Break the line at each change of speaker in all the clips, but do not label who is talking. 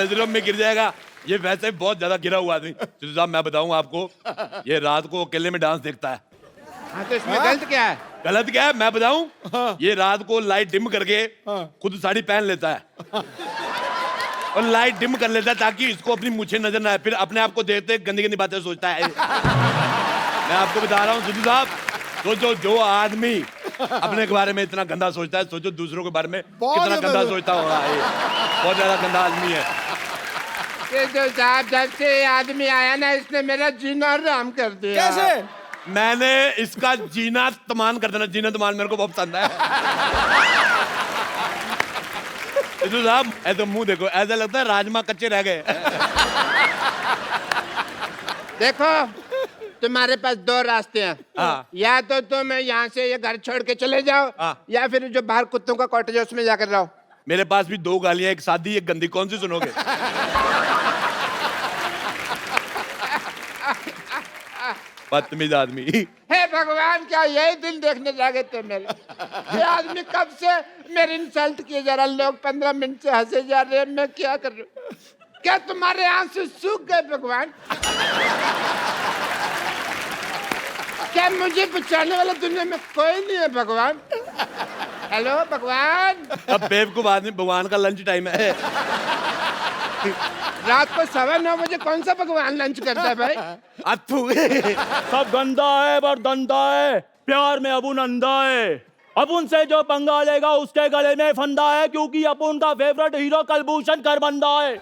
नजरों में गिर जाएगा। ये वैसे भी बहुत ज्यादा गिरा हुआ आदमी। सिद्धू साहब मैं बताऊं आपको, ये रात को अकेले में डांस देखता है।
हाँ तो इसमें गलत क्या है?
गलत क्या है मैं बताऊं? ये रात को लाइट डिम करके खुद साड़ी पहन लेता है और लाइट डिम कर लेता है ताकि इसको अपनी मूछें नजर ना आए, फिर अपने आप को देखते गंदी गंदी बातें सोचता है। मैं आपको बता रहा हूँ सिद्धू साहब, सोचो जो आदमी अपने के बारे में इतना गंदा सोचता है, सोचो दूसरों के बारे में कितना गंदा सोचता होगा। ये बहुत ज्यादा गंदा आदमी है।
सिद्धू साहब जब से ये आदमी आया ना, इसने मेरा जीना हराम कर दिया।
कैसे?
मैंने इसका जीना तमान कर देना, जीना तमान मेरे को बहुत पसंद है। सिद्धू साहब ऐसे मुंह देखो, ऐसा लगता है राजमा कच्चे रह गए।
देखो तुम्हारे पास दो रास्ते हैं।
हाँ।
या तो तुम यहाँ से ये घर छोड़ के चले जाओ,
हाँ।
या फिर जो बाहर कुत्तों का कॉटेज है उसमें जाकर रहो।
मेरे पास भी दो गालियां, एक सादी एक गंदी, कौन सी सुनोगे? बदतमीज आदमी।
हे भगवान, क्या यही दिल देखने जागे थे मेरे? ये आदमी कब से मेरी इंसल्ट किए जा रहा, लोग 15 मिनट से हंसे जा रहे हैं, मैं क्या कर रहा हूँ? क्या तुम्हारे आंसू सूख गए भगवान? क्या मुझे बचाने वाला दुनिया में कोई नहीं है भगवान? हेलो भगवान।
अब बेवकूफ आदमी, भगवान का लंच टाइम है।
रात को 9:15 कौन सा भगवान लंच करता है भाई?
अथू।
सब गंदा है पर दंदा है, प्यार में अपुन अंधा है। अपुन से जो पंगा लेगा उसके गले में फंदा है, क्योंकि अपुन का फेवरेट हीरो कलभूषण खरबंदा है।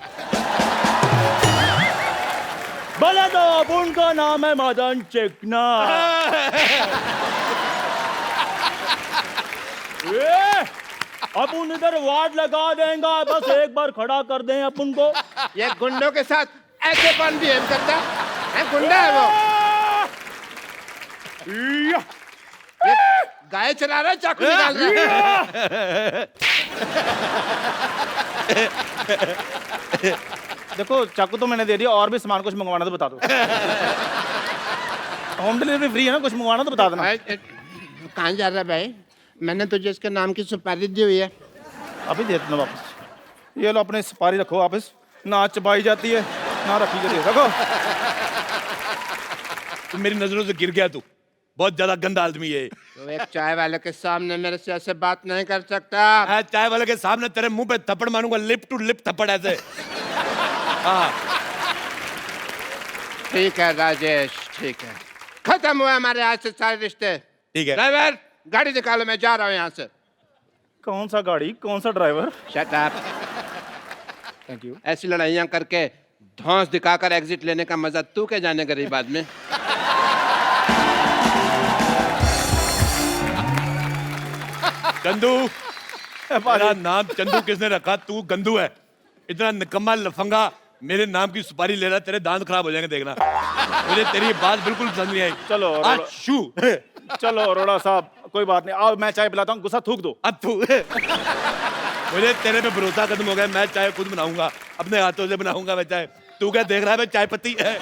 बोले तो अपुन का नाम है मदन चिकना। अपुन इधर वार्ड लगा देंगे, बस एक बार खड़ा कर दें अपुन को।
ये गुंडों के साथ ऐसे कौन बिहेव करता है? गुंडा है वो? ये गाय चला रहा है, चाकू निकाल रहा है।
देखो चाकू तो मैंने दे दिया, और भी सामान कुछ मंगवाना तो बता दो। होम डिलीवरी फ्री है ना, कुछ मंगवाना तो बता देना।
कहाँ जा रहा है भाई? मैंने तुझे इसके नाम की सुपारी दी हुई है।
अभी दे देना वापस। ये लो अपने सुपारी रखो वापस, ना चबाई जाती है ना रखी जाती है, रखो।
तू मेरी नजरों से गिर गया, तू बहुत ज्यादा गंदा आदमी है।
तो एक चाय वाले के सामने मेरे से ऐसे बात नहीं कर सकता।
मैं चाय वाले के सामने तेरे मुंह पे थप्पड़ मारूंगा, लिप टू लिप थप्पड़ ऐसे। हाँ
ठीक है राजेश, ठीक है, खत्म हुआ हमारे आज से सारे रिश्ते।
ठीक है।
ड्राइवर गाड़ी निकालो, मैं जा रहा हूँ यहाँ से।
कौन सा गाड़ी, कौन सा driver?
Shut up.
Thank you.
ऐसी लड़ाइयाँ करके धौंस दिखाकर एग्जिट लेने का मजा तू के जाने गरीब आदमी।
चंदू, मेरा नाम चंदू किसने रखा? तू गंदू है। इतना निकम्मा लफंगा मेरे नाम की सुपारी ले रहा, तेरे दांत खराब हो जाएंगे देखना। मुझे तेरी बात बिल्कुल पसंद नहीं आई।
चलो
शू।
चलो अरोड़ा साहब, कोई बात नहीं, आओ मैं चाय पिलाता हूँ, गुस्सा थूक दो।
अथू। मुझे तेरे पे भरोसा खत्म हो गया। मैं चाय खुद बनाऊंगा, अपने हाथों से बनाऊंगा मैं चाय। तू क्या देख रहा है? मैं चाय पत्ती है।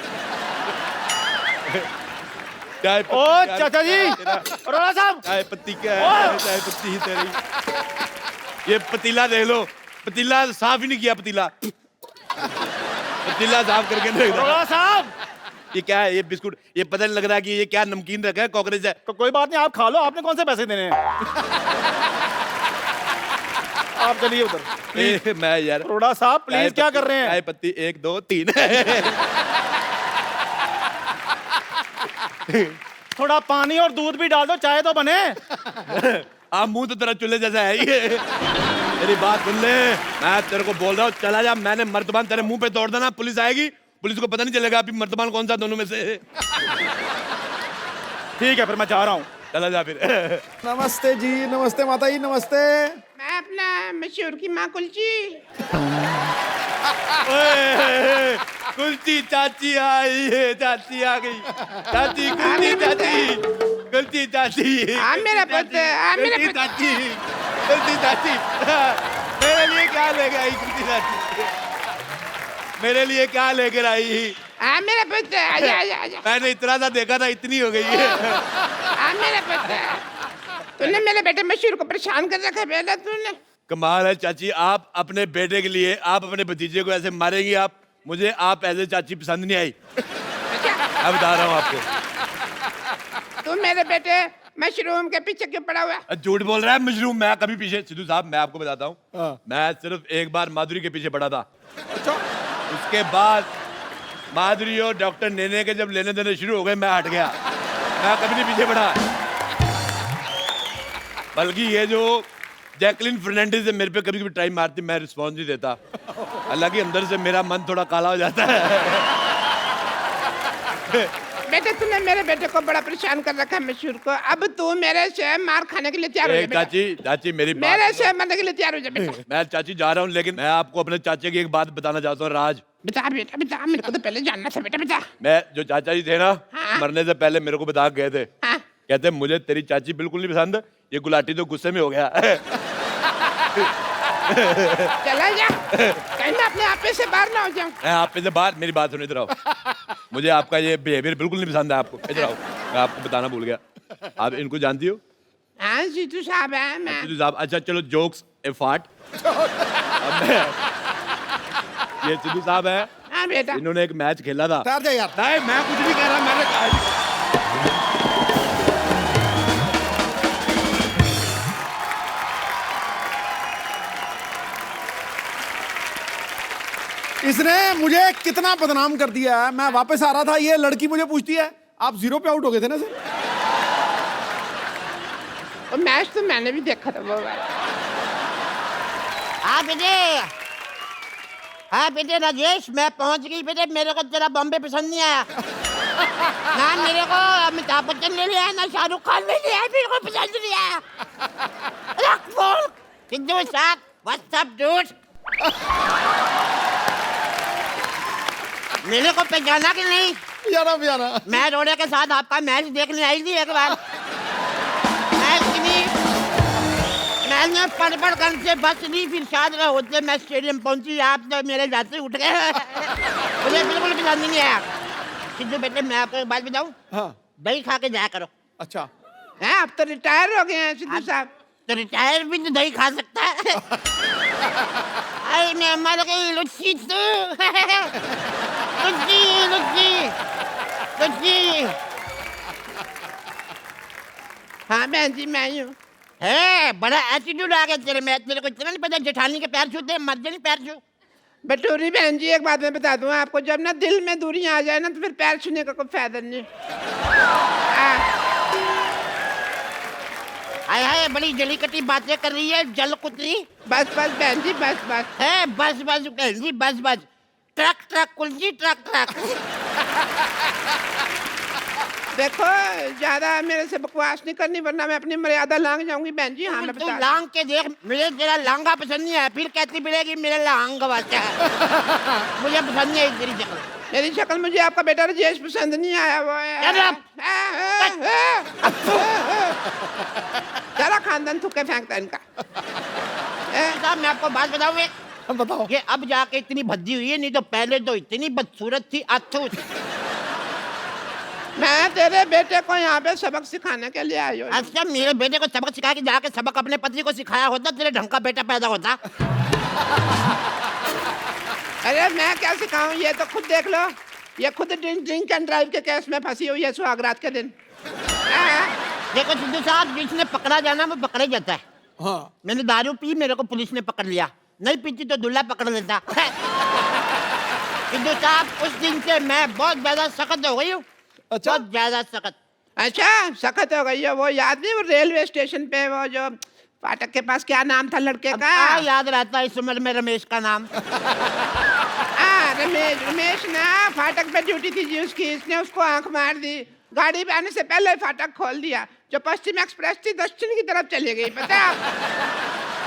चाय पत्ती।
ओ चाचा जी, अरोड़ा साहब,
चाय पत्ती क्या है? चाय पत्ती ही तेरी। ये पतीला देख लो, पतीला साफ ही नहीं किया। पतीला साफ करके नहीं रखा।
अरोड़ा साहब,
ये क्या है? ये बिस्कुट, ये पता नहीं लग रहा कि ये क्या नमकीन रखा है, कॉकरोच है।
तो कोई बात नहीं, आप खा लो, आपने कौन से पैसे देने हैं? आप चलिए उधर।
मैं यार,
अरोड़ा साहब प्लीज क्या कर रहे हैं?
चाय पत्ती 1 2 3।
थोड़ा पानी और दूध भी डाल दो, चाय तो बने।
आप मुंह तो तेरा चूल्हे जैसा है ये। मेरी बात सुन ले, मैं तेरे को बोल रहा हूँ चला जा। मैंने मर्तबान तेरे मुंह पे तोड़ देना, पुलिस आएगी, पुलिस को पता नहीं चलेगा अभी मर्तबान कौन सा दोनों में से।
ठीक है फिर मैं जा रहा हूँ।
चला जा फिर।
नमस्ते जी, नमस्ते माता जी, नमस्ते।
मैं अपना मशहूर की माँ कुलची।
कुल्ची चाची आई है, चाची आ गई। चाची कुल्ची चाची, कुल्ची चाची।
हाँ मेरा पुत्र, हाँ मेरा
कुल्ची
पुत्र।
चाची, कुल्ची चाची। मेरे लिए क्या लेकर आई कुल्ची चाची? मेरे लिए क्या लेकर आई?
हाँ मेरा पुत्र, आजा आजा आजा।
मैंने इतना सा देखा था, इतनी हो गई है।
हाँ मेरा पुत्र, तूने मेरे बेटे मशहूर को परेशान कर रखा है बेटा तूने।
कमाल है चाची, आप अपने बेटे के लिए आप अपने भतीजे को ऐसे मारेंगी आप? मुझे आप ऐसे चाची पसंद नहीं आई। मैं बता रहा हूँ आपको।
तू मेरे बेटे मशरूम के पीछे क्यों पड़ा हुआ है?
झूठ बोल रहा है मशरूम, मैं कभी पीछे, सिद्धू साहब मैं आपको बताता हूँ,
हाँ।
मैं सिर्फ एक बार माधुरी के पीछे पड़ा था।
अच्छा,
उसके बाद माधुरी और डॉक्टर नेने के जब लेने देने शुरू हो गए मैं हट गया, मैं कभी नहीं पीछे पड़ा। बल्कि ये जो जैकलिन फर्नांडिस है मेरे पे कभी कभी टाइम मारती, मैं रिस्पॉन्स नहीं देता, हालांकि अंदर से मेरा मन थोड़ा काला हो जाता है।
बेटे तूने मेरे बेटे को बड़ा परेशान कर रखा है मशहूर को, अब तू मेरे से मार खाने के लिए तैयार हो जा बेटा।
चाची चाची मेरी बात,
मेरे से मरने के लिए तैयार हो जा बेटा।
मैं चाची जा रहा हूँ, लेकिन मैं आपको अपने चाचे की एक बात बताना चाहता हूँ। राज,
बता बेटा बता, मेरे को तो पहले जानना था बेटा, बता।
मैं जो चाचा जी थे ना,
हाँ।
मरने से पहले मेरे को बता के गए थे,
हाँ।
कहते मुझे तेरी चाची बिल्कुल नहीं पसंद, ये गुलाटी तो गुस्से में हो गया।
चला जा, कहीं मैं अपने आप से बाहर ना हो जाऊं।
मैं आप पे से बाहर, मेरी बात सुनो, इधर आओ। मुझे आपका ये बिहेवियर बिल्कुल नहीं पसंद है आपको, इधर आओ। मैं आपको बताना भूल गया, आप इनको जानती हो?
हाँ जीतू साहब है मैं।
सिद्धू साहब, अच्छा चलो जोक्स ए फाट। अब मैं, ये सिद्धू साहब है,
हाँ बेटा।
इन्होंने एक मैच खेला था।
ठहर जा यार।
नहीं मैं कुछ नहीं कह रहा, मैंने कहा
इसने मुझे कितना बदनाम कर दिया है। मैं वापस आ रहा था, ये लड़की मुझे पूछती है आप 0 पे आउट हो गए थे ना सर?
और मैच तो मैंने भी देखा था वो वाला।
हाँ बेटे, हाँ बेटे राजेश, मैं पहुंच गई बेटे। मेरे को तेरा बॉम्बे पसंद नहीं आया ना, मेरे को अमिताभ बच्चन ले लिया ना शाहरुख खान ले लिया, मेरे को पसंद नहीं आया। रख फोन। सिद्धू साहब, व्हाट्स अप डूड? मेरे को पहचाना कि नहीं?
यारा प्यारा,
मैं रोड़े के साथ आपका मैच देखने आई थी एक बार। मैंने पड़पड़गंज से बस ली, फिर शायद होते मैं स्टेडियम पहुंची, आप तो मेरे जाते ही उठ गए। मुझे बिल्कुल पसंद नहीं आया। सिद्धू बेटे मैं आपको एक बात बताऊं,
हाँ
दही खा के जाया करो।
अच्छा,
हैं आप तो रिटायर हो गए हैं सिद्धू साहब।
तो रिटायर भी तो दही खा सकता है। अरे मैं मर गई लुच्ची तू। लुच्ची लुच्ची लुच्ची।
हाँ बहन जी मैं ही हूँ।
है बड़ा एटीट्यूड आ गया तेरे में। तेरे को इतना नहीं पता जेठानी के पैर छूते हैं, मर्दे नहीं पैर छू।
बटूरी बहन जी एक बात मैं बता दूं आपको, जब ना दिल में दूरियां आ जाए ना तो फिर पैर छूने का कोई फायदा नहीं।
हाय हाय, बड़ी जली कटी बातें कर रही है जल कुतरी।
बस बस बहन जी बस बस।
है बस बस बहन जी बस बस। ट्रक ट्रक कुलजी ट्रक ट्रक।
देखो ज्यादा मेरे से बकवास नहीं करनी, वरना मैं अपनी मर्यादा लांग जाऊंगी बहन जी। हाँ मैं
तू
बता।
लांग के देख, मुझे तेरा लांगा पसंद नहीं है, फिर कहती मिलेगी मेरे लांग बच्चा। मुझे पसंद नहीं है तेरी शक्ल।
मेरी शक्ल, मुझे आपका बेटा राजेश पसंद नहीं आया। वो सारा खानदान थुक्के फेंकता है इनका।
साहब मैं आपको बात बताऊं,
बताओ।
ये अब जाके इतनी भद्दी हुई है, नहीं तो पहले तो इतनी बदसूरत थी। अथू
मैं तेरे बेटे को यहाँ पे सबक सिखाने के लिए आई हूँ।
अच्छा, मेरे बेटे को सबक सिखा के जाके सबक अपने पति को सिखाया होता, तेरे ढंग का बेटा पैदा होता।
अरे मैं क्या सिखाऊं, ये तो खुद देख लो, ये खुद ड्रिंक एंड ड्राइव के केस में फंसी हुई है सुहागरात के दिन।
देखो सिद्धू साहब, जिसने पकड़ा जाना वो पकड़ा जाता है।
हाँ
मैंने दारू पी, मेरे को पुलिस ने पकड़ लिया, नहीं पीती तो दूल्हा पकड़ लेता। सिद्धू साहब, उस दिन से मैं बहुत ज्यादा सख्त हो गई हूँ।
अच्छा।
बहुत ज्यादा सख्त।
अच्छा सख्त हो गई है। वो याद नहीं, वो रेलवे स्टेशन पे वो जो फाटक के पास क्या नाम था लड़के का?
याद रहता है इस उम्र में रमेश का नाम।
रमेश ना फाटक पे ड्यूटी थी जी उसकी, इसने उसको आंख मार दी, गाड़ी पे आने से पहले फाटक खोल दिया। जो पश्चिम एक्सप्रेस थी दक्षिण की तरफ चली गई, पता है?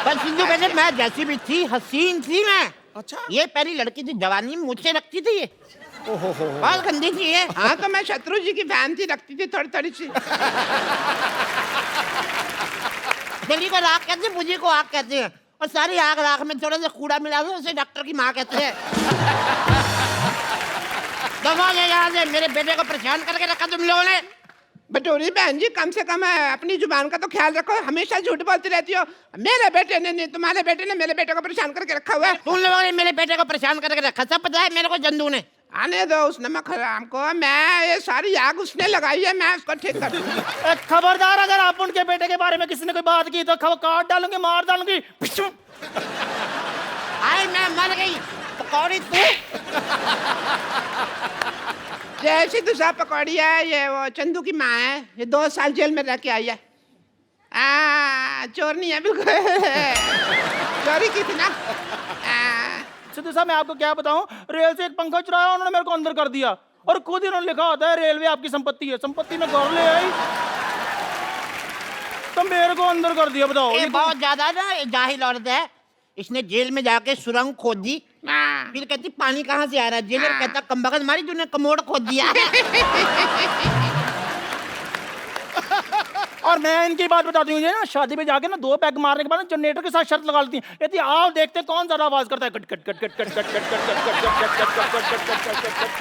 पर सिद्धू बेटे, मैं जैसी भी थी हसीन थी मैं।
अच्छा।
ये पहली लड़की थी, जवानी में मुझसे रखती थी ये। बहुत गंदी थी ये।
हाँ तो मैं शत्रु जी की फैन थी, रखती थी थोड़ी थोड़ी सी।
दिल्ली को राख कहते हैं, मुझे को आग कहते हैं, और सारी आग राख में थोड़ा सा कूड़ा मिला दो, उसे डॉक्टर की माँ कहते हैं। दबा ले यहाँ से, मेरे बेटे को परेशान करके रखा तुम लोगों ने।
बटोरी बहन जी, कम से कम अपनी जुबान का तो ख्याल रखो, हमेशा झूठ बोलती रहती हो। मेरे बेटे ने नहीं, तुम्हारे बेटे ने मेरे बेटे को परेशान करके रखा हुआ है।
तुम लोगों ने मेरे बेटे को परेशान करके रखा, सब पता है मेरे को जंदू ने।
आने दो उस नमक हराम को, मैं ये सारी आग उसने लगाई है, मैं उसको ठीक कर दूंगी।
खबरदार, अगर आप उनके बेटे के बारे में किसी ने कोई बात की तो काट डालूंगी, मार डालूंगी।
आई मैं मर गई, पकौड़ी तू।
जैसी दूसरा पकौड़ी है, ये वो चंदू की माँ है, ये 2 साल जेल में रह के आई है। चोर नहीं है बिल्कुल, चोरी की थी ना।
सिद्धू साहब, मैं आपको क्या बताऊं, रेल से एक पंखा चुराया, उन्होंने मेरे को अंदर कर दिया, और खुद इन्होंने लिखा होता है रेलवे आपकी संपत्ति है। संपत्ति में घर ले आई तो मेरे को अंदर कर दिया। बताओ,
ये बहुत ज्यादा ना जाहिल औरत है। इसने जेल में जाके सुरंग खोद दी, फिर कहती पानी कहाँ से आ रहा है। जेलर कहता कमबख्त मारी तूने कमोड खोद दिया।
और मैं इनकी बात बताती हूँ, ना शादी में जाके ना 2 पैग मारने के बाद जनरेटर के साथ शर्त लगा लेती है, कहती आओ देखते हैं कौन ज्यादा आवाज करता है। Cut cut cut cut cut cut cut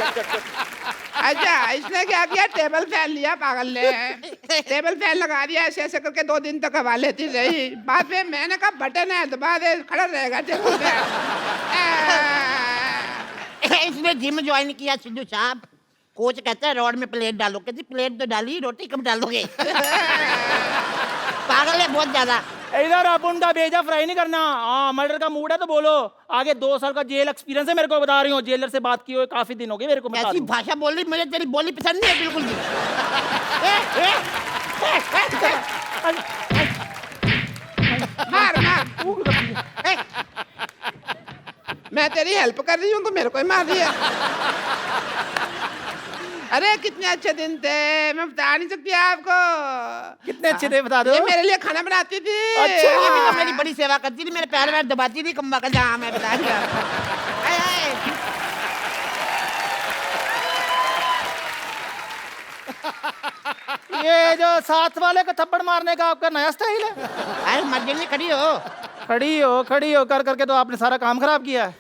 cut.
अच्छा, इसने क्या किया, टेबल फैन लिया पागल ने, टेबल फैन लगा दिया, ऐसे ऐसे करके 2 दिन तक हवा लेती रही। बाद में मैंने कहा बटन है दबा दे, खड़ा रहेगा टेबल फैन।
इसने जिम ज्वाइन किया सिद्धू साहब। कोच कहता है रोड में प्लेट डालो, कहती प्लेट तो डाली, रोटी कब डालोगे। पागल है बहुत ज्यादा।
इधर आप उनका भेजा फ्राई नहीं करना। हाँ, मर्डर का मूड है तो बोलो। आगे 2 साल का जेल एक्सपीरियंस है मेरे को, बता रही हूँ। जेलर से बात की हुई काफी दिन हो गए मेरे को।
ऐसी भाषा बोल रही, मुझे तेरी बोली पसंद नहीं है बिल्कुल भी।
मार मार, मैं तेरी हेल्प कर रही हूँ तो मेरे को ही मार दिया। अरे कितने अच्छे दिन थे, मैं बता नहीं सकती आपको।
कितने अच्छे थे बता दो।
ये मेरे लिए खाना बनाती थी।
अच्छा, ये भी तो मेरी बड़ी सेवा करती थी, मेरे पैर वैर दबाती थी, कम्बा का जहाँ मैं बता दिया।
ये जो साथ वाले को थप्पड़ मारने का आपका नया स्टाइल है।
अरे मर्जी नहीं, खड़ी हो।
खड़ी हो कर करके तो आपने सारा काम खराब किया है।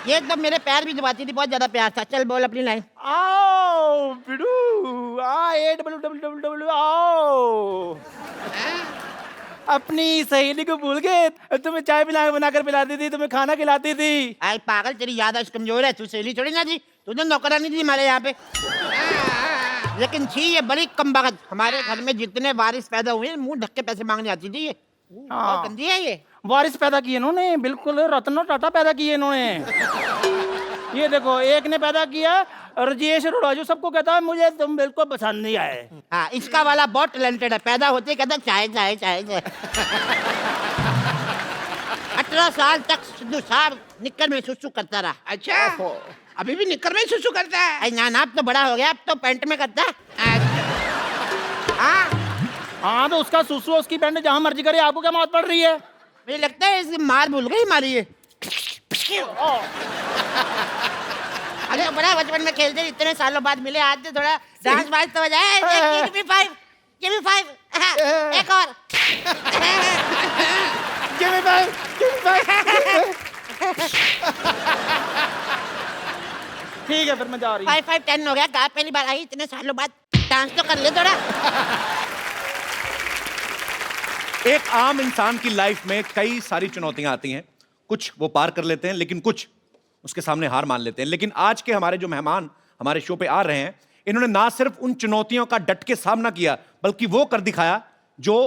ये तो मेरे पैर भी दबाती थी, बहुत ज्यादा प्यार था। चल बोल अपनी लाइन।
आओ बिडू, AWWW आओ। अपनी सहेली को भूल गए, तुम्हें चाय बनाकर पिलाती थी, तुम्हें खाना खिलाती थी।
आई पागल, तेरी याददाश्त कमजोर है, तू सहेली थोड़ी ना थी, तूने नौकरानी थी हमारे यहाँ पे। लेकिन थी ये बड़ी कमबख्त। हमारे घर में जितने वारिस पैदा हुए, मुंह ढक के पैसे मांगने आती थी ये। बहुत गंदी है ये।
वारिस पैदा किए इन्होंने, बिल्कुल रत्न टाटा पैदा किए इन्होंने। ये देखो, एक ने पैदा किया राजेश अरोड़ा, जो सबको कहता है मुझे तुम बिल्कुल पसंद नहीं आए।
हाँ, इसका वाला बहुत टैलेंटेड है, पैदा होते कहता चाय चाय चाय चाय। 18 साल तक सिद्धू साहब निक्कर में सुसु करता रहा।
अच्छा, अभी भी निक्कर में सुसु करता है?
अरे ना, अब तो बड़ा हो गया, अब तो पैंट में करता है।
हाँ, तो उसका सुसु उसकी पैंट जहाँ मर्जी करे, आपको क्या मौत पड़ रही है?
मुझे लगता है इसकी मार भूल गई हमारी ये। अरे तो बड़ा बचपन में खेलते, इतने सालों बाद मिले, आज तो थोड़ा डांस वांस तो हो जाए। Give me five, give me five, एक और।
Give me five, give me five। ठीक है, फिर मैं जा रही हूँ।
5 5 10 हो गया, कहा पहली बार आई इतने सालों बाद, डांस तो कर ले थोड़ा।
एक आम इंसान की लाइफ में कई सारी चुनौतियां आती हैं, कुछ वो पार कर लेते हैं, लेकिन कुछ उसके सामने हार मान लेते हैं। लेकिन आज के हमारे जो मेहमान हमारे शो पे आ रहे हैं, इन्होंने ना सिर्फ उन चुनौतियों का डट के सामना किया, बल्कि वो कर दिखाया जो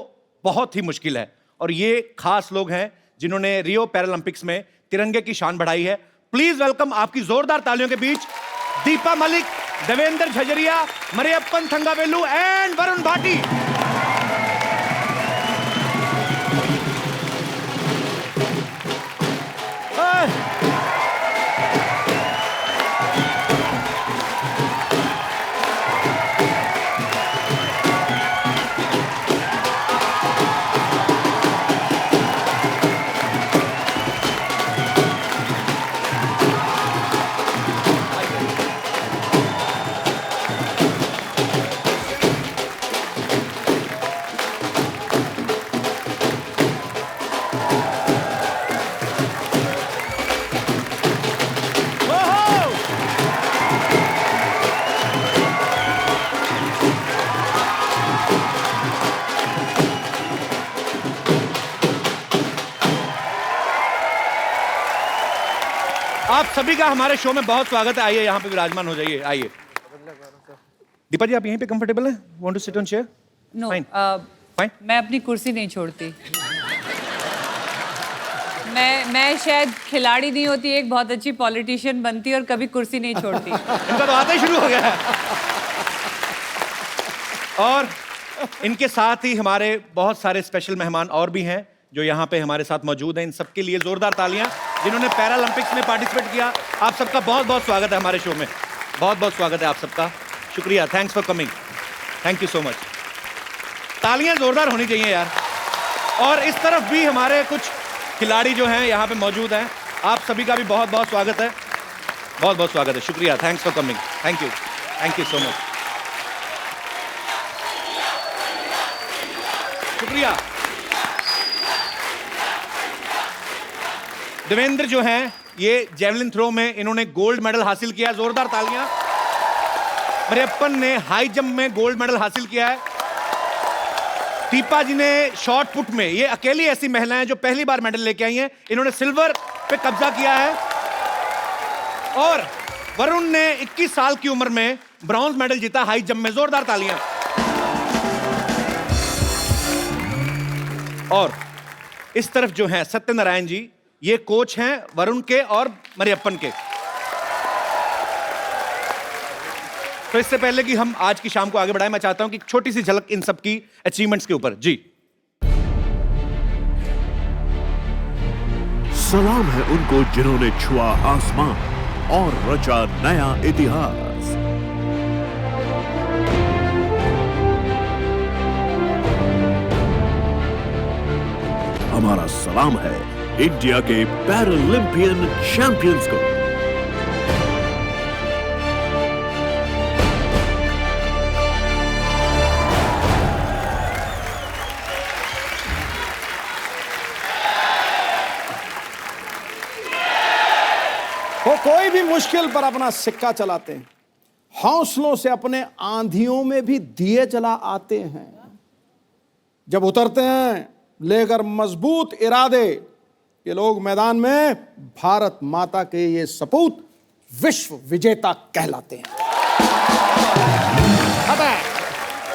बहुत ही मुश्किल है। और ये खास लोग हैं जिन्होंने रियो पैरालंपिक्स में तिरंगे की शान बढ़ाई है। प्लीज वेलकम आपकी जोरदार तालियों के बीच दीपा मलिक, देवेंद्र झजरिया, मरियप्पन थंगावेलू एंड वरुण भाटी। आप सभी का हमारे शो में बहुत स्वागत है। आइए यहाँ पे विराजमान हो जाइए, आइए। दीपा जी आप यहीं पे कंफर्टेबल हैं? Want to sit on chair?
No
Fine. Fine.
मैं अपनी कुर्सी नहीं छोड़ती। मैं शायद खिलाड़ी नहीं होती, एक बहुत अच्छी पॉलिटिशियन बनती और कभी कुर्सी नहीं छोड़ती।
इनका तो आता ही शुरू हो गया है। और इनके साथ ही हमारे बहुत सारे स्पेशल मेहमान और भी हैं जो यहाँ पे हमारे साथ मौजूद हैं। इन सबके लिए जोरदार तालियां, जिन्होंने पैरालंपिक्स में पार्टिसिपेट किया। आप सबका बहुत बहुत स्वागत है हमारे शो में। बहुत बहुत स्वागत है आप सबका। शुक्रिया, thanks for coming, thank you so much. तालियां जोरदार होनी चाहिए यार। और इस तरफ भी हमारे कुछ खिलाड़ी जो हैं यहाँ पे मौजूद हैं। आप सभी का भी बहुत बहुत स्वागत है, बहुत बहुत स्वागत है। शुक्रिया, thanks for coming, thank you so much. शुक्रिया। देवेंद्र जो हैं ये जेवलिन थ्रो में इन्होंने गोल्ड मेडल हासिल किया, जोरदार तालियां। मरियप्पन ने हाई जंप में गोल्ड मेडल हासिल किया है। दीपा जी ने शॉर्ट पुट में, ये अकेली ऐसी महिला हैं जो पहली बार मेडल लेके आई हैं, इन्होंने सिल्वर पे कब्जा किया है। और वरुण ने 21 साल की उम्र में ब्रॉन्ज मेडल जीता हाई जंप में, जोरदार तालियां। और इस तरफ जो हैं सत्यनारायण जी, ये कोच हैं वरुण के और मरियप्पन के। तो इससे पहले कि हम आज की शाम को आगे बढ़ाएं, मैं चाहता हूं कि छोटी सी झलक इन सब की अचीवमेंट्स के ऊपर। जी,
सलाम है उनको जिन्होंने छुआ आसमान और रचा नया इतिहास। हमारा सलाम है इंडिया के पैरालंपियन चैंपियंस को।
वो कोई भी मुश्किल पर अपना सिक्का चलाते हैं, हौसलों से अपने आंधियों में भी दिए जला आते हैं। जब उतरते हैं लेकर मजबूत इरादे, ये लोग मैदान में भारत माता के ये सपूत विश्व विजेता कहलाते हैं।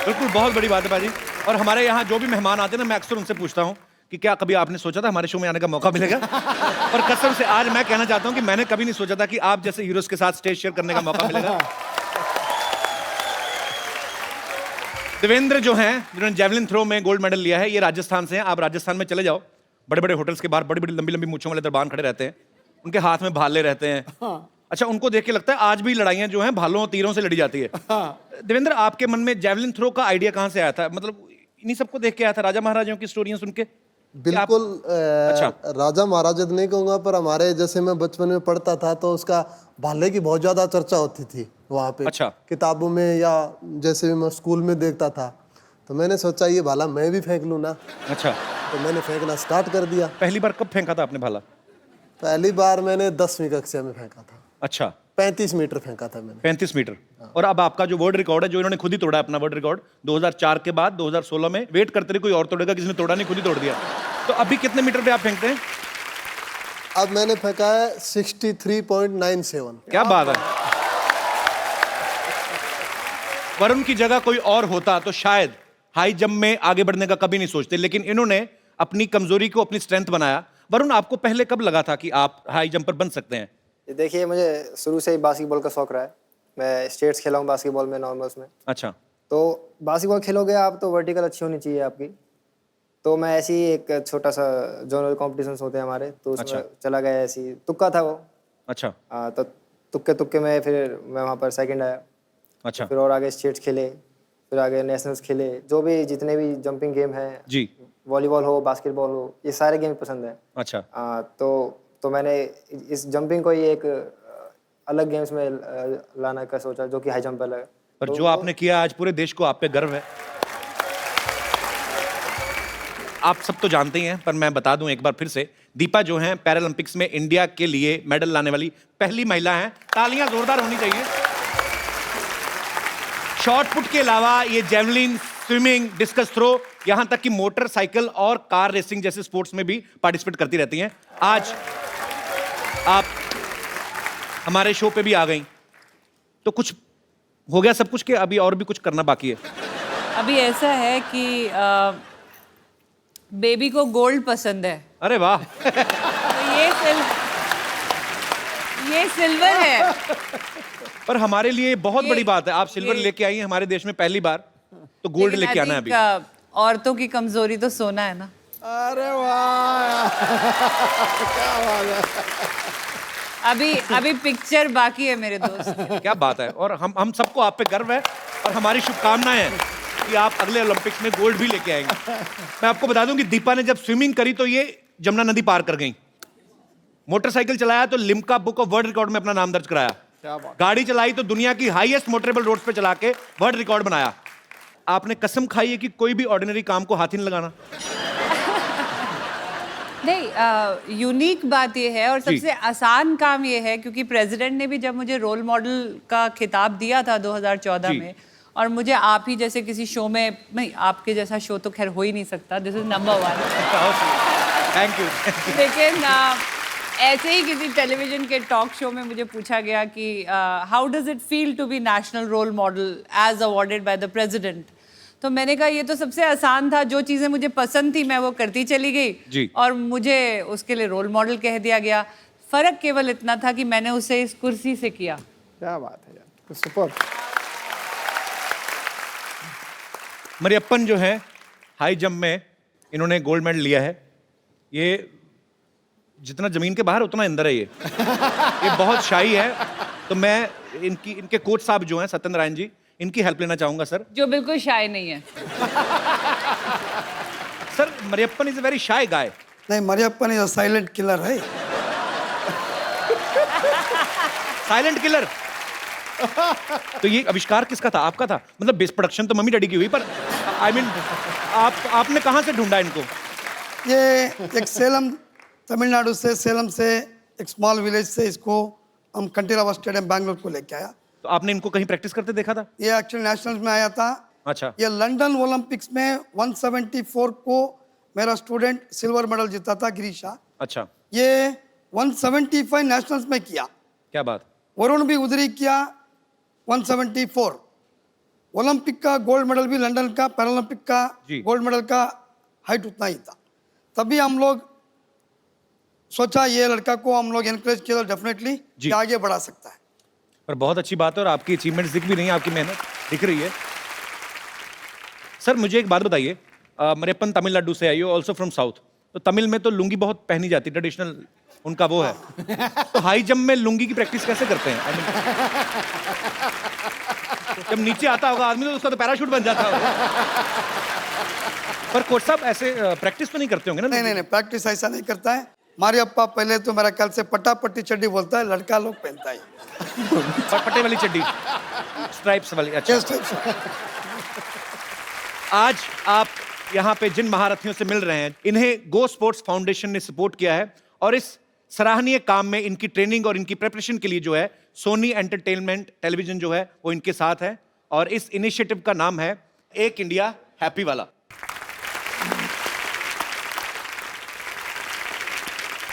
बिल्कुल, बहुत बड़ी बात है बाजी। और हमारे यहाँ जो भी मेहमान आते हैं ना, मैं अक्सर उनसे पूछता हूँ कि क्या कभी आपने सोचा था हमारे शो में आने का मौका मिलेगा? और कसम से आज मैं कहना चाहता हूँ कि मैंने कभी नहीं सोचा था कि आप जैसे हीरोज के साथ स्टेज शेयर करने का मौका मिलेगा। देवेंद्र जो हैं, जिन्होंने जेवलिन थ्रो में गोल्ड मेडल लिया है, ये राजस्थान से हैं। आप राजस्थान में चले जाओ, बड़े बड़े होटल्स के बाहर बड़ी बड़ी लंबी लंबी मूंछों वाले दरबान खड़े रहते हैं, उनके हाथ में भाले रहते हैं। अच्छा, उनको देख के लगता है आज भी लड़ाइयां जो हैं भालों तीरों से लड़ी जाती है। देवेंद्र, आपके मन में जेवलिन थ्रो का आइडिया कहाँ से आया था? मतलब इन्हीं सबको देख के आया था, राजा महाराजाओं की स्टोरियां सुन के?
बिल्कुल।
अच्छा।
राजा महाराजा नहीं कहूंगा, पर हमारे जैसे मैं बचपन में पढ़ता था तो उसका भाले की बहुत ज्यादा चर्चा होती थी वहाँ पे।
अच्छा।
किताबों में या जैसे भी मैं स्कूल में देखता था, तो मैंने सोचा ये भाला मैं भी फेंक लूँ ना।
अच्छा,
तो मैंने फेंकना स्टार्ट कर दिया।
पहली बार कब फेंका था आपने भाला?
पहली बार मैंने 10वीं कक्षा में फेंका था।
अच्छा,
35 मीटर फेंका था मैंने।
35 मीटर। और अब आपका जो वर्ल्ड रिकॉर्ड है, जो इन्होंने खुद ही तोड़ा अपना वर्ल्ड रिकॉर्ड 2004 के बाद 2016 में, वेट करते रहे कोई और तोड़ेगा, किसी ने तोड़ा नहीं, खुद ही तोड़ दिया। तो अभी कितने मीटर पे आप फेंकते हैं?
अब मैंने फेंका है 63.97।
क्या बात है। वरुण की जगह कोई और होता तो शायद हाई जंप में आगे बढ़ने का कभी नहीं सोचते, लेकिन इन्होंने अपनी कमजोरी को अपनी स्ट्रेंथ बनाया। वरुण, आपको पहले कब लगा था कि आप हाई जंपर बन सकते हैं?
देखिए, मुझे शुरू से ही बास्केटबॉल का शौक रहा है। मैं स्टेट्स खेला हूँ बास्केटबॉल में, नॉर्मल्स में।
अच्छा।
तो बास्केटबॉल खेलोगे आप तो वर्टिकल अच्छी होनी चाहिए आपकी। तो मैं ऐसे ही एक छोटा सा जोनल कॉम्पिटिशन्स होते हैं हमारे, तो उसमें
अच्छा।
चला गया, ऐसे ही तुक्का था वो।
अच्छा।
तो तुक्के तुक्के में फिर मैं वहाँ पर सेकंड आया।
अच्छा।
फिर और आगे स्टेट्स खेले, फिर आगे नेशनल्स खेले। जो भी जितने भी जंपिंग गेम हैं
जी,
वॉलीबॉल हो, बास्केटबॉल हो, ये सारे गेम पसंद है।
अच्छा।
तो मैंने इस जंपिंग को ही एक अलग गेम्स में लाना का सोचा, जो कि हाई जंप अलग है।
पर जो आपने किया, आज पूरे देश को आप पे गर्व है। आप सब तो जानते ही हैं, पर मैं बता दूं एक बार फिर से, दीपा जो हैं पैरालंपिक्स में इंडिया के लिए मेडल लाने वाली पहली महिला हैं। तालियां जोरदार होनी चाहिए। शॉर्ट पुट के अलावा ये जेवलिन, स्विमिंग, डिस्कस थ्रो, यहां तक कि मोटरसाइकिल और कार रेसिंग जैसे स्पोर्ट्स में भी पार्टिसिपेट करती रहती हैं। आज आप हमारे शो पे भी आ गई, तो कुछ हो गया सब कुछ के अभी और भी कुछ करना बाकी है?
अभी ऐसा है कि बेबी को गोल्ड पसंद है,
अरे वाह।
तो ये सिल्वर है।
पर हमारे लिए बहुत
ये-
बड़ी बात है, आप सिल्वर
ये-
लेके आई हैं हमारे देश में पहली बार, तो गोल्ड
लेकिन
लेके
I
आना है
think,
अभी।
औरतों की कमजोरी तो सोना है ना।
अरे वाह, क्या बात है।
अभी पिक्चर बाकी है मेरे दोस्त।
क्या बात है। और हम सबको आप पे गर्व है और हमारी शुभकामनाएं हैं कि आप अगले ओलंपिक्स में गोल्ड भी लेके आएंगे। मैं आपको बता दूं कि दीपा ने जब स्विमिंग करी तो ये जमुना नदी पार कर गई, मोटरसाइकिल चलाया तो Limca book of world record में अपना नाम दर्ज कराया, गाड़ी चलाई तो दुनिया की हाईएस्ट मोटरेबल रोड्स पे चला के वर्ल्ड रिकॉर्ड बनाया। आपने कसम खाई है कि कोई भी ऑर्डिनरी काम को हाथ ही नहीं लगाना।
नहीं, यूनिक बात ये है और सबसे आसान काम ये है क्योंकि प्रेसिडेंट ने भी जब मुझे रोल मॉडल का खिताब दिया था 2014
जी।
में, और मुझे आप ही जैसे किसी शो में, नहीं आपके जैसा शो तो खैर हो ही नहीं सकता, this is number 1,
thank you.
लेकिन ऐसे ही किसी टेलीविजन के टॉक शो में मुझे पूछा गया कि how does it feel to be national role model as awarded by the president. तो मैंने कहा ये तो सबसे आसान था, जो चीज़ें मुझे पसंद थी मैं वो करती चली
जी।
गई और मुझे उसके लिए रोल मॉडल कह दिया गया। फ़र्क केवल इतना था कि मैंने उसे इस कुर्सी से किया।
क्या बात है यार, सुपर।
मरियप्पन जो है हाई जंप में इन्होंने गोल्ड मेडल लिया है। ये जितना जमीन के बाहर उतना अंदर है ये बहुत शाही है। तो मैं इनके कोच साहब जो हैं सत्येंद्र नारायण जी, इनकी हेल्प लेना चाहूंगा सर।
जो बिल्कुल शाय नहीं है।
Sir Mariyappan is a very shy guy.
नहीं, Mariyappan is a silent killer है।
Silent killer. तो ये आविष्कार किसका था? आपका था? मतलब बेस प्रोडक्शन तो मम्मी डैडी की हुई, पर आई मीन आपने कहाँ से ढूंढा इनको?
ये एक सेलम, तमिलनाडु से, सेलम से एक स्मॉल विलेज से इसको हम कंटीरावा स्टेडियम बैंगलोर को लेके आया।
तो आपने इनको कहीं प्रैक्टिस करते देखा था?
ये एक्चुअली नेशनल्स में आया था।
अच्छा।
ये लंदन ओलंपिक्स में 174 को मेरा स्टूडेंट सिल्वर मेडल जीता था, गिरीशा।
अच्छा।
ये 175 नेशनल्स में किया।
क्या बात।
वरुण भी उधर ही किया 174। ओलंपिक का गोल्ड मेडल भी लंदन का, पैरालंपिक का गोल्ड मेडल का हाइट उतना ही था। तभी हम लोग सोचा ये लड़का को हम लोग एनकरेज किया डेफिनेटली आगे बढ़ा सकता है।
पर बहुत अच्छी बात है और आपकी अचीवमेंट्स दिख भी रही हैं, आपकी मेहनत दिख रही है। सर मुझे एक बात बताइए, मरियप्पन तमिलनाडु से आई हो, ऑल्सो फ्रॉम साउथ, तो तमिल में तो लुंगी बहुत पहनी जाती, ट्रेडिशनल उनका वो है। तो हाई जंप में लुंगी की प्रैक्टिस कैसे करते हैं? जब नीचे आता होगा आदमी तो उसका तो पैराशूट बन जाता होगा। पर कोच साहब ऐसे प्रैक्टिस तो नहीं करते होंगे ना?
नहीं, प्रैक्टिस ऐसा नहीं करता है। मारियप्पा पहले तो मेरा ख्याल से पट्टी चड्डी बोलता है, लड़का लोग पहनता है
पट्टे वाली चड्डी, स्ट्राइप्स वाली। अच्छा। आज आप यहाँ पे जिन महारथियों से मिल रहे हैं, इन्हें गो स्पोर्ट्स फाउंडेशन ने सपोर्ट किया है और इस सराहनीय काम में इनकी ट्रेनिंग और इनकी प्रिपरेशन के लिए जो है सोनी एंटरटेनमेंट टेलीविजन जो है वो इनके साथ है और इस इनिशिएटिव का नाम है एक इंडिया हैप्पी वाला।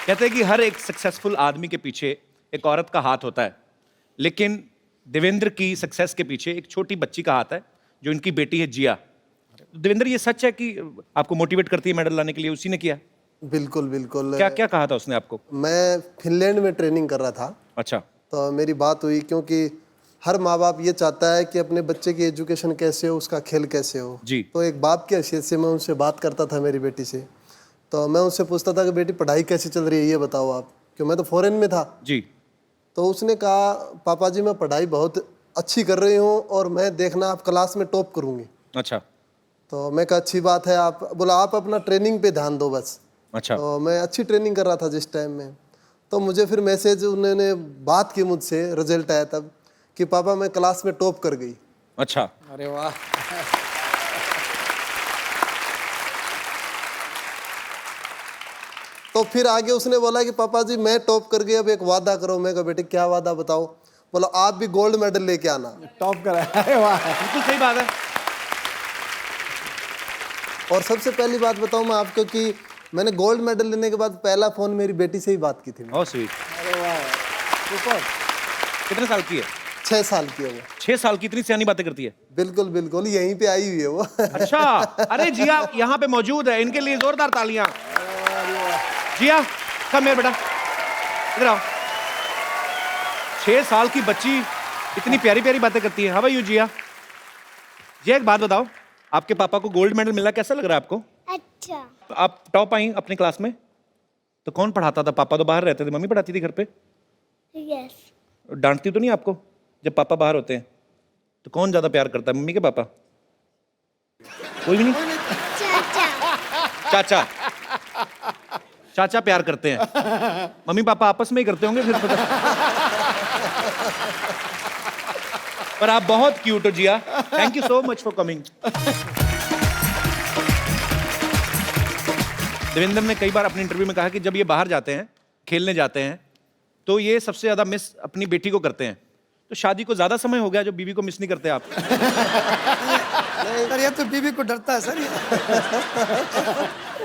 कहते हैं कि हर एक सक्सेसफुल आदमी के पीछे एक औरत का हाथ होता है, लेकिन देवेंद्र की सक्सेस के पीछे एक छोटी बच्ची का हाथ है जो इनकी बेटी है जिया। देवेंद्र ये सच है कि आपको मोटिवेट करती है मेडल लाने के लिए? उसी ने किया?
बिल्कुल बिल्कुल।
क्या क्या कहा था उसने आपको?
मैं फिनलैंड में ट्रेनिंग कर रहा था।
अच्छा।
तो मेरी बात हुई, क्योंकि हर माँ बाप ये चाहता है कि अपने बच्चे की एजुकेशन कैसे हो, उसका खेल कैसे हो
जी।
तो एक बाप की हैसियत से मैं उनसे बात करता था मेरी बेटी से। तो मैं उससे पूछता था कि बेटी पढ़ाई कैसी चल रही है ये बताओ आप, क्यों मैं तो फॉरेन में था
जी।
तो उसने कहा पापा जी मैं पढ़ाई बहुत अच्छी कर रही हूँ और मैं देखना आप क्लास में टॉप करूँगी।
अच्छा।
तो मैं कहा अच्छी बात है। आप बोला आप अपना ट्रेनिंग पे ध्यान दो बस।
अच्छा।
तो मैं अच्छी ट्रेनिंग कर रहा था जिस टाइम में, तो मुझे फिर मैसेज उन्होंने बात की मुझसे, रिजल्ट आया तब कि पापा मैं क्लास में टॉप कर गई।
अच्छा।
अरे वाह।
तो फिर आगे उसने बोला कि पापा जी मैं टॉप कर गई, अब एक वादा करो। मैं कहा बेटे क्या वादा बताओ? बोला आप भी गोल्ड मेडल लेके आना।
टॉप करा। अरे वाह,
बिल्कुल सही बात है।
और सबसे पहली बात बताऊं मैं आपको कि मैंने गोल्ड मेडल लेने के बाद पहला फोन मेरी बेटी से ही बात की थी।
बहुत स्वीट।
अरे वाह, सुपर।
कितने साल की है?
6 साल की है वो।
6 साल की, इतनी सियानी बातें करती है?
बिल्कुल बिल्कुल, यहीं पे आई हुई है वो।
अच्छा, अरे जिया यहाँ पे मौजूद है, इनके लिए जोरदार तालियां। जिया कम मेरे बेटा, इधर आओ। 6 साल की बच्ची इतनी प्यारी प्यारी बातें करती है। हाउ आर यू जिया? जिया एक बात बताओ, आपके पापा को गोल्ड मेडल मिला, कैसा लग रहा है आपको?
अच्छा।
तो आप टॉप आई अपनी क्लास में, तो कौन पढ़ाता था? पापा तो बाहर रहते थे, मम्मी पढ़ाती थी घर पे?
यस।
डांटती तो नहीं आपको जब पापा बाहर होते हैं? तो कौन ज्यादा प्यार करता है, मम्मी के पापा? कोई भी नहीं?
चाचा।
चाचा। चाचा प्यार करते हैं, मम्मी पापा आपस में ही करते होंगे फिर पता। पर आप बहुत क्यूट हो Jiya, thank you so much for coming. Devendra ने कई बार अपने इंटरव्यू में कहा कि जब ये बाहर जाते हैं, खेलने जाते हैं, तो ये सबसे ज्यादा मिस अपनी बेटी को करते हैं। तो शादी को ज्यादा समय हो गया जो बीवी को मिस नहीं करते आप?
सर ये तो बीवी को डरता है सर ये।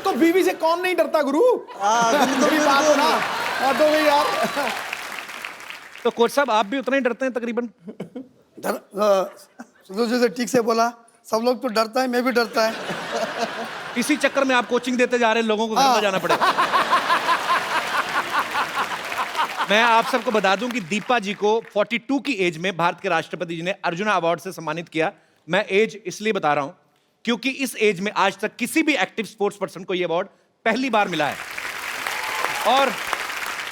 तो बीवी से कौन नहीं डरता गुरु?
बिल्कुल
बात हो ना। तो भाई यार,
तो कोच साहब आप भी उतना ही डरते हैं तकरीबन?
सुधीर जी ठीक से बोला, सब लोग तो डरता है, मैं भी डरता है।
इसी चक्कर में आप कोचिंग देते जा रहे हैं, लोगों को घर में जाना पड़ेगा। मैं आप सबको बता दूं कि दीपा जी को 42 की एज में भारत के राष्ट्रपति जी ने अर्जुना अवार्ड से सम्मानित किया। मैं एज इसलिए बता रहा हूं क्योंकि इस एज में आज तक किसी भी एक्टिव स्पोर्ट्स पर्सन को यह अवार्ड पहली बार मिला है। और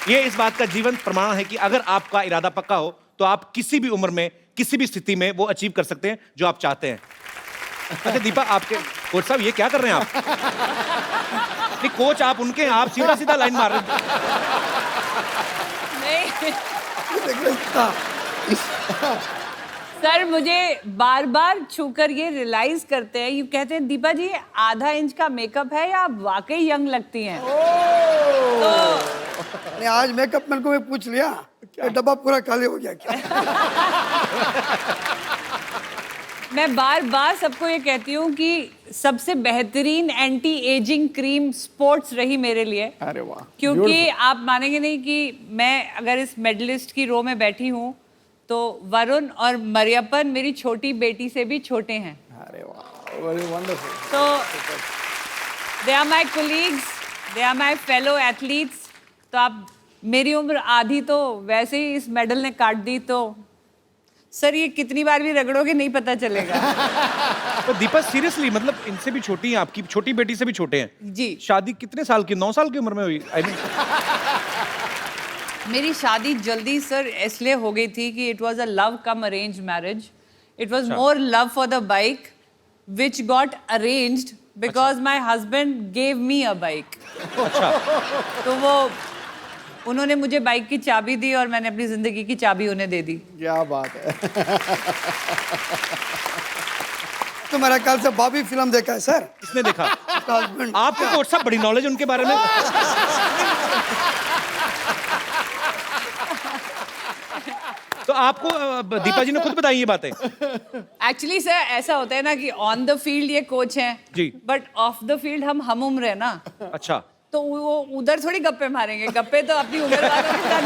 यह इस बात का जीवंत प्रमाण है कि अगर आपका इरादा पक्का हो तो आप किसी भी उम्र में, किसी भी स्थिति में वो अचीव कर सकते हैं जो आप चाहते हैं। अच्छा दीपा, आपके कोच साहब ये क्या कर रहे हैं आप? नहीं कोच आप उनके हैं, आप सीधा सीधा लाइन मार रहे हैं।
सर मुझे बार बार छूकर ये रियलाइज करते हैं, ये कहते हैं दीपा जी आधा इंच का मेकअप है या आप वाकई यंग लगती हैं।
नहीं, आज मेकअप मैन को मैं पूछ लिया, डब्बा पूरा खाली हो गया क्या?
मैं बार बार सबको ये कहती हूँ कि सबसे बेहतरीन एंटी एजिंग क्रीम स्पोर्ट्स रही मेरे लिए।
अरे वाह,
क्योंकि आप मानेंगे नहीं कि मैं अगर इस मेडलिस्ट की रो में बैठी हूँ तो वरुण और मरियप्पन मेरी छोटी बेटी से भी छोटे हैं।
अरे वाह, वेरी वंडरफुल।
तो they are my colleagues, they are my fellow athletes. तो आप मेरी उम्र आधी तो वैसे ही इस मेडल ने काट दी, तो सर ये कितनी बार भी रगड़ोगे नहीं पता चलेगा।
तो दीपा सीरियसली, मतलब इनसे भी छोटी हैं, आपकी छोटी बेटी से भी छोटे हैं
जी।
शादी कितने साल की, 9 साल की उम्र में हुई? आई मीन
मेरी शादी जल्दी सर इसलिए हो गई थी कि it was a love come arrange marriage. It was more love for the bike which got arranged because my husband gave me a bike.
अच्छा।
तो वो उन्होंने मुझे बाइक की चाबी दी और मैंने अपनी जिंदगी की चाबी उन्हें दे दी।
क्या बात है।
तो मेरा ख्याल से बॉबी फिल्म देखा है सर।
किसने देखा?
हस्बैंड।
आपको कोच साहब बड़ी नॉलेज उनके बारे में। तो आपको दीपा जी ने खुद बताई ये बातें?
एक्चुअली सर ऐसा होता है ना कि ऑन द फील्ड ये कोच हैं
जी,
बट ऑफ द फील्ड हम उम्र है ना।
अच्छा।
तो वो उधर थोड़ी गप्पे मारेंगे, गप्पे तो अपनी उम्र वालों के साथ।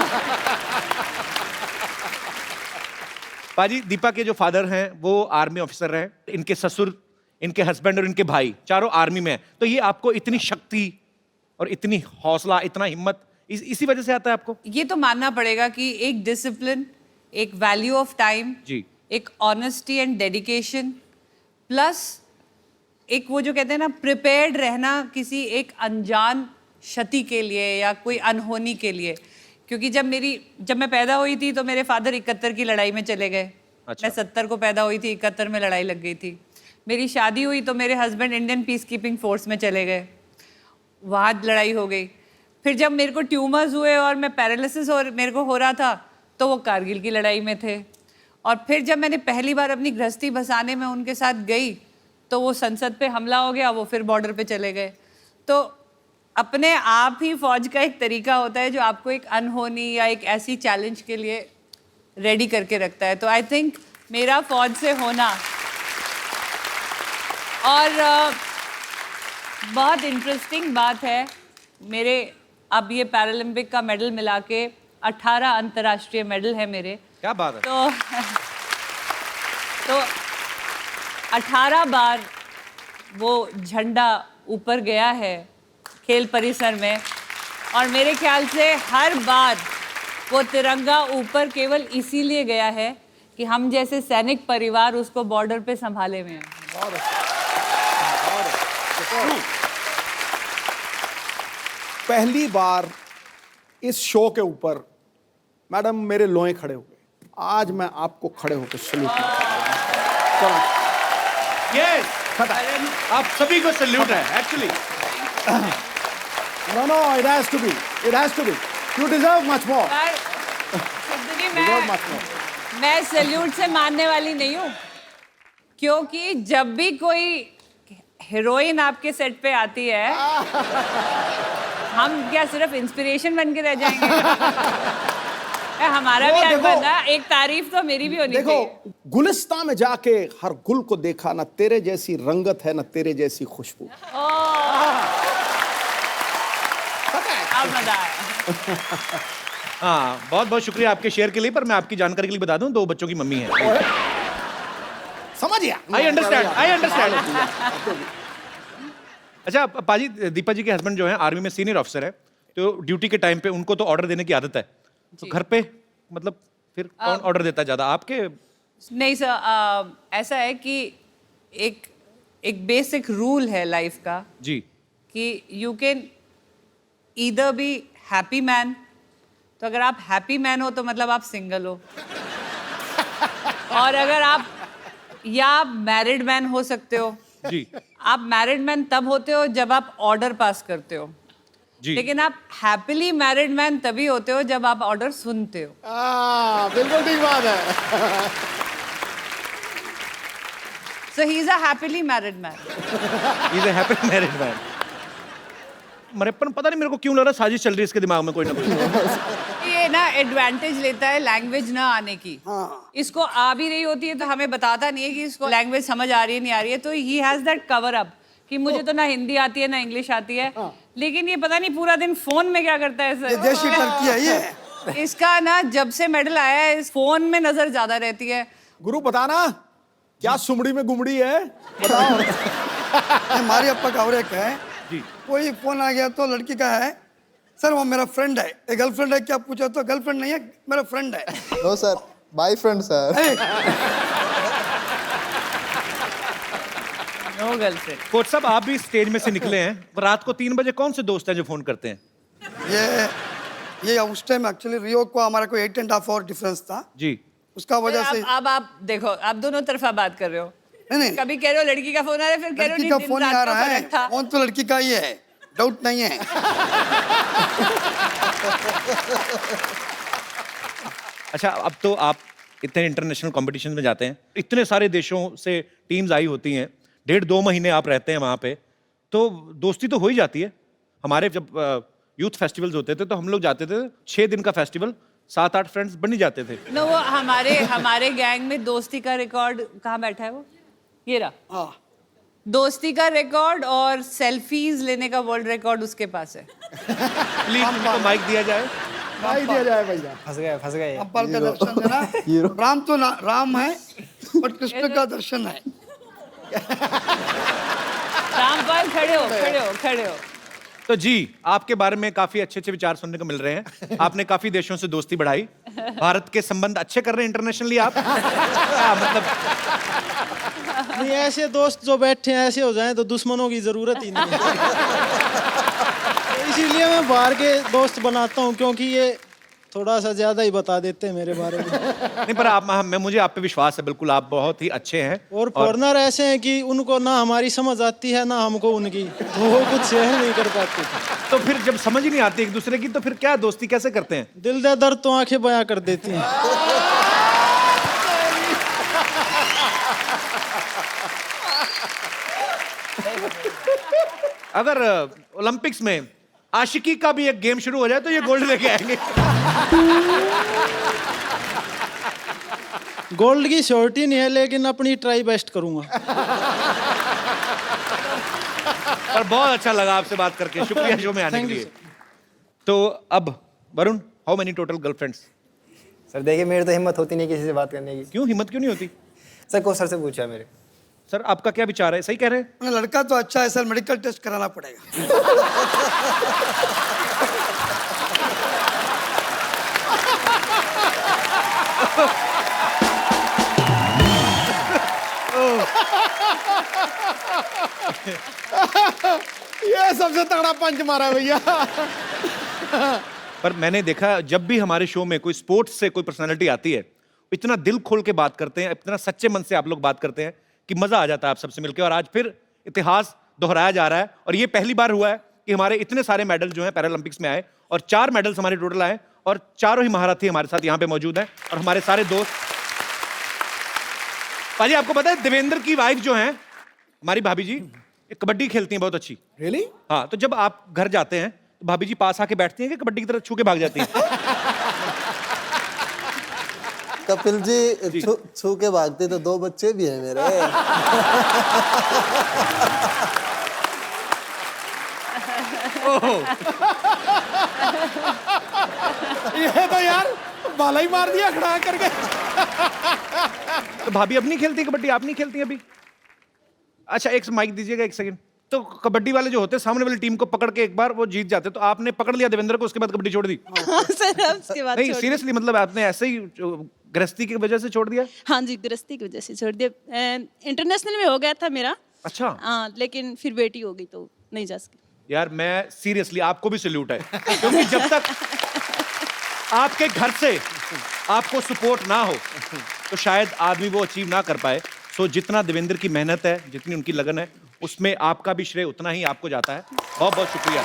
पाजी, दीपा के जो फादर हैं वो आर्मी ऑफिसर रहे, इनके ससुर, इनके हस्बैंड और इनके भाई चारों आर्मी में हैं। तो ये आपको इतनी शक्ति और इतनी हौसला, इतना हिम्मत इसी वजह से आता है आपको?
ये तो मानना पड़ेगा कि एक डिसिप्लिन, एक वैल्यू ऑफ टाइम
जी,
एक ऑनेस्टी एंड डेडिकेशन, प्लस एक वो जो कहते हैं ना प्रिपेयर्ड रहना किसी एक अनजान क्षति के लिए या कोई अनहोनी के लिए। क्योंकि जब मैं पैदा हुई थी तो मेरे फादर 71 की लड़ाई में चले गए।
अच्छा।
मैं 70 को पैदा हुई थी, 71 में लड़ाई लग गई थी। मेरी शादी हुई तो मेरे husband Indian peace keeping force में चले गए, वहाँ लड़ाई हो गई। फिर जब मेरे को ट्यूमर्स हुए और मैं पैरालिसिस और मेरे को हो रहा था तो वो कारगिल की लड़ाई में थे। और फिर जब मैंने पहली बार अपनी गृहस्थी बसाने में उनके साथ गई तो वो संसद पे हमला हो गया, वो फिर बॉर्डर पे चले गए। तो अपने आप ही फौज का एक तरीका होता है जो आपको एक अनहोनी या एक ऐसी चैलेंज के लिए रेडी करके रखता है। तो आई थिंक मेरा फौज से होना और बहुत इंटरेस्टिंग बात है, मेरे अब ये पैरालंपिक का मेडल मिला के 18 अंतर्राष्ट्रीय मेडल है मेरे।
क्या बात है।
तो 18 बार वो झंडा ऊपर गया है खेल परिसर में, और मेरे ख्याल से हर बार वो तिरंगा ऊपर केवल इसीलिए गया है कि हम जैसे सैनिक परिवार उसको बॉर्डर पे संभाले हुए हैं।
पहली बार इस शो के ऊपर मैडम मेरे लोए खड़े हुए, आज मैं आपको खड़े होकर सल्यूट करता हूं।
यस, आप सभी को सल्यूट है actually.
No, it has to be. It has to be. You deserve much more.
मैं सैल्यूट से मानने वाली नहीं हूँ, क्योंकि जब भी कोई हीरोइन आपके सेट पे आती है, हम क्या सिर्फ इंस्पिरेशन बन के रह जाएंगे? हमारा भी हक बनना, एक तारीफ तो मेरी भी होनी चाहिए।
देखो, गुलिस्तान में जाके हर गुल को देखा, ना तेरे जैसी रंगत है ना तेरे जैसी खुशबू।
अब मजा आया।
हाँ, बहुत बहुत शुक्रिया आपके शेयर के लिए, पर मैं आपकी जानकारी के लिए बता दूं, 2 बच्चों की मम्मी है।
समझ गया?
I understand. अच्छा पाजी, दीपा जी के हस्बैंड जो हैं आर्मी में सीनियर ऑफिसर है, तो ड्यूटी के टाइम पे उनको तो ऑर्डर देने की आदत है, तो घर पे मतलब फिर कौन ऑर्डर देता है ज्यादा, आपके?
नहीं सर, ऐसा है कि एक बेसिक रूल है लाइफ का
जी,
कि you can either be happy man, तो अगर आप हैप्पी मैन हो तो मतलब आप सिंगल हो, और अगर आप मैरिड मैन हो सकते हो
जी।
आप मैरिड मैन तब होते हो जब आप ऑर्डर पास करते हो
जी।
लेकिन आप हैप्पीली मैरिड मैन तभी होते हो जब आप ऑर्डर सुनते हो।
बिल्कुल ठीक बात है।
So he is a happily married man.
He is a happy married man. मरेपन पता नहीं मेरे को क्यों लग रहा है साजिश चल रही है इसके दिमाग में कोई ना कोई।
ये ना एडवांटेज लेता है लैंग्वेज ना आने की। इसको आ भी रही होती है तो हमें बताता नहीं है कि इसको लैंग्वेज समझ आ रही है नहीं आ रही है, तो he has that cover up कि मुझे तो ना हिंदी आती है ना इंग्लिश आती है, लेकिन ये पता नहीं पूरा दिन फोन में क्या करता है सर।
देशी टर्की है ये।
इसका ना जब से मेडल आया है इस फोन में नजर ज्यादा रहती है।
गुरु बताना क्या सुमड़ी में गुमड़ी है, बताओ।
हमारे अप्पा का एक है जी, कोई फोन आ गया तो लड़की का है, सर वो मेरा फ्रेंड है, एक गर्लफ्रेंड है क्या पूछा तो गर्लफ्रेंड नहीं है मेरा फ्रेंड है।
No sir, boyfriend sir.
No girlfriend.
Coach साहब आप भी स्टेज में से निकले हैं, रात को 3 बजे कौन से दोस्त हैं जो फोन करते हैं?
ये उस टाइम एक्चुअली रियो को हमारा कोई 8.5 आवर डिफरेंस था
जी,
उसका वजह से।
अब आप देखो, आप दोनों तरफा बात कर रहे हो।
नहीं,
कभी कह रहे हो लड़की का फोन आ रहा है, फिर कह रहे हो
लड़की का
दिन
फोन
रात
आ
का
रहा है,
फर्क था।
फोन तो लड़की का ही है, डाउट नहीं है।
अच्छा अब तो आप इतने इंटरनेशनल कॉम्पिटिशन में जाते हैं, इतने सारे देशों से टीम्स आई होती हैं, 1.5-2 महीने आप रहते हैं वहाँ पे, तो दोस्ती तो हो ही जाती है। हमारे जब यूथ फेस्टिवल्स होते थे तो हम लोग जाते थे, 6 दिन का फेस्टिवल, 7-8 फ्रेंड्स बन ही जाते थे।
नो वो हमारे गैंग में दोस्ती का रिकॉर्ड कहाँ बैठा है वो, ये रहा। दोस्ती का रिकॉर्ड और सेल्फीज लेने का वर्ल्ड रिकॉर्ड उसके पास है।
प्लीज उनको माइक दिया जाए।
माइक दिया जाए भैया।
फंस गए।
अब्बाल का दर्शन है ना, राम तो राम है बट कृष्ण का दर्शन है।
रामपाल खड़े हो।
तो जी आपके बारे में काफी अच्छे विचार सुनने को मिल रहे हैं। आपने काफी देशों से दोस्ती बढ़ाई, भारत के संबंध अच्छे कर रहे हैं इंटरनेशनली आप। क्या मतलब?
नहीं, ऐसे दोस्त जो बैठे हैं ऐसे हो जाएं तो दुश्मनों की जरूरत ही नहीं है। इसीलिए मैं बाहर के दोस्त बनाता हूँ, क्योंकि ये थोड़ा सा ज्यादा ही बता देते हैं मेरे बारे में।
नहीं पर मुझे आप पे विश्वास है, बिल्कुल आप बहुत ही अच्छे हैं।
और फॉरनर ऐसे हैं कि उनको ना हमारी समझ आती है ना हमको उनकी, तो वो कुछ सहन नहीं कर पाते।
तो फिर जब समझ ही नहीं आती एक दूसरे की तो फिर क्या दोस्ती कैसे करते हैं?
दिल दे दर्द तो आंखें बयां कर देती हैं।
अगर ओलंपिक्स में आशिकी का भी एक गेम शुरू हो जाए तो ये गोल्ड लेके आएंगे।
गोल्ड की श्योरिटी नहीं है, लेकिन अपनी ट्राई बेस्ट करूंगा।
और बहुत अच्छा लगा आपसे बात करके, शुक्रिया शो में आने के लिए। तो अब Varun how many total girlfriends?
Sir देखिए मेरी तो हिम्मत होती नहीं किसी से बात करने की।
क्यों हिम्मत क्यों नहीं होती?
सर को सर से पूछा मेरे।
सर आपका क्या विचार है, सही कह रहे हैं?
लड़का तो अच्छा है सर, मेडिकल टेस्ट कराना पड़ेगा।
ये सबसे तगड़ा पंच मारा है भैया।
पर मैंने देखा जब भी हमारे शो में कोई स्पोर्ट्स से कोई पर्सनालिटी आती है, इतना दिल खोल के बात करते हैं, इतना सच्चे मन से आप लोग बात करते हैं कि मजा आ जाता है आप सबसे मिलकर। और आज फिर इतिहास दोहराया जा रहा है और ये पहली बार हुआ है कि हमारे इतने सारे मेडल जो हैं पैरालंपिक्स में आए और 4 मेडल्स हमारे टोटल आए और चारों ही महारथी हमारे साथ यहाँ पे मौजूद हैं और हमारे सारे दोस्त। पाजी आपको पता है देवेंद्र की वाइफ जो है हमारी भाभी जी, ये कबड्डी खेलती हैं बहुत अच्छी।
रियली?
हाँ, तो जब आप घर जाते हैं तो भाभी जी पास आके बैठती हैं कि कबड्डी की तरह छू के भाग जाती हैं?
कपिल जी छू के भागते तो 2 बच्चे भी हैं मेरे।
ये तो यार बाला ही मार दिया खड़ा करके।
तो भाभी अब नहीं खेलती कबड्डी, आप नहीं खेलती अभी? अच्छा एक माइक दीजिएगा, 1 सेकंड। तो कबड्डी वाले जो होते हैं सामने वाली टीम को पकड़ के एक बार वो जीत जाते, तो आपने पकड़ लिया देवेंद्र को, उसके बाद कबड्डी छोड़ दी?
सर उसके बाद
नहीं सीरियसली, मतलब आपने ऐसे ही गृहस्थी की वजह से छोड़ दिया?
हाँ जी, गृहस्थी की वजह से छोड़ दिया। इंटरनेशनल में हो गया था मेरा।
अच्छा।
हाँ, लेकिन फिर बेटी हो गई तो नहीं जा सकी।
यार मैं सीरियसली आपको भी सैल्यूट है, क्योंकि जब तक आपके घर से आपको सपोर्ट ना हो तो शायद आदमी वो अचीव ना कर पाए। सो जितना देवेंद्र की मेहनत है, जितनी उनकी लगन है, उसमें आपका भी श्रेय उतना ही आपको जाता है। बहुत बहुत शुक्रिया।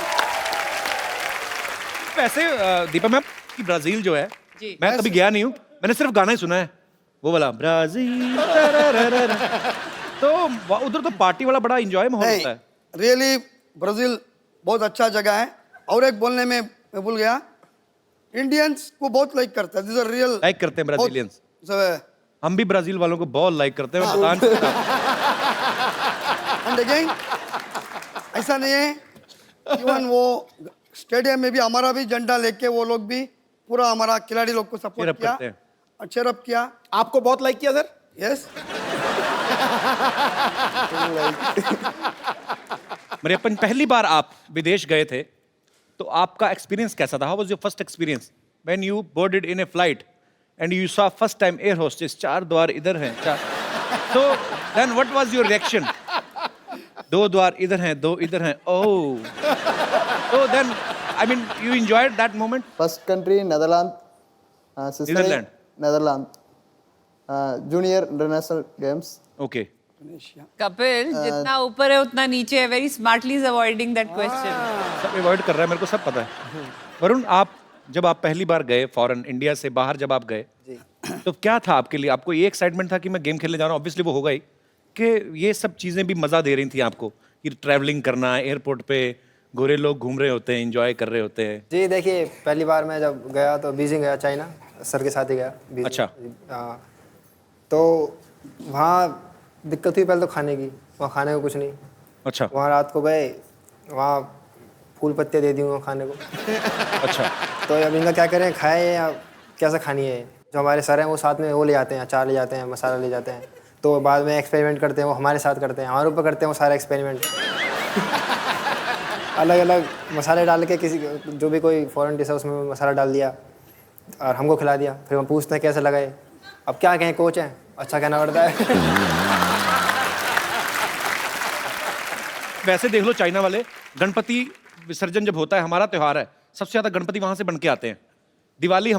वैसे दीपा मैम कि ब्राजील जो है, मैं कभी गया नहीं हूँ, मैंने सिर्फ गाना ही सुना है वो वाला ब्राजील। तो उधर तो पार्टी वाला बड़ा एंजॉय माहौल होता है।
रियली ब्राजील बहुत अच्छा जगह है। और एक बोलने में मैं भूल गया, इंडियंस को बहुत लाइक करता है। दिस आर रियल
लाइक करते हैं ब्राजीलियंस। हम भी ब्राजील वालों को बहुत लाइक करते हैं।
एंड अगेन ऐसा नहीं है, इवन वो स्टेडियम में भी हमारा भी झंडा लेके वो लोग भी पूरा हमारा खिलाड़ी लोग को सपोर्ट किया और चेयरअप किया।
आपको बहुत लाइक किया सर?
यस।
मरियप्पन, पहली बार आप विदेश गए थे तो आपका एक्सपीरियंस कैसा था? How was your first experience when you boarded in A flight and you saw first time air hostess, 4 द्वार इधर हैं, 4। So then what was your reaction? 2 द्वार इधर हैं, 2 इधर हैं। Oh. So then I mean you enjoyed that moment?
First country Netherlands.
Netherlands.
Netherlands. Junior International Games.
Okay.
Kapil जितना ऊपर है उतना नीचे है। Very smartly is avoiding that question.
सब अवॉइड कर रहा है, मेरे को सब पता है। वरुण, जब आप पहली बार गए फॉरेन, इंडिया से बाहर जब आप गए, तो क्या था आपके लिए? आपको ये एक्साइटमेंट था कि मैं गेम खेलने जा रहा हूँ, ऑब्वियसली वो होगा ही, कि ये सब चीजें भी मजा दे रही थी आपको, कि ट्रैवलिंग करना, एयरपोर्ट पे गोरे लोग घूम रहे होते हैं, एंजॉय कर रहे होते हैं?
जी देखिए, पहली बार मैं जब गया तो बीजिंग गया, चाइना, सर के साथ ही गया बीजिंग।
अच्छा।
तो वहाँ दिक्कत हुई पहले तो खाने की, वहाँ खाने को कुछ नहीं।
अच्छा।
वहाँ रात को गए, वहाँ फूल पत्ते दे दी वहाँ खाने को।
अच्छा।
तो अब इनका क्या करें, खाए या कैसा खानी है? जो हमारे सर हैं वो साथ में वो ले जाते हैं, अचार ले जाते हैं, मसाला ले जाते हैं, तो बाद में एक्सपेरिमेंट करते हैं, वो हमारे साथ करते हैं, हमारे ऊपर करते हैं वो सारा एक्सपेरिमेंट। अलग अलग मसाले डाल के, किसी जो भी कोई फॉरेन डिश है उसमें मसाला डाल दिया और हमको खिला दिया। फिर हम पूछते हैं कैसे लगा है, अब क्या कहें, कोच हैं, अच्छा कहना पड़ता है।
वैसे देख लो चाइना वाले, गणपति विसर्जन जब होता है, हमारा त्योहार है, सबसे ज्यादा गणपति वहां से बन के आते हैं। दिवाली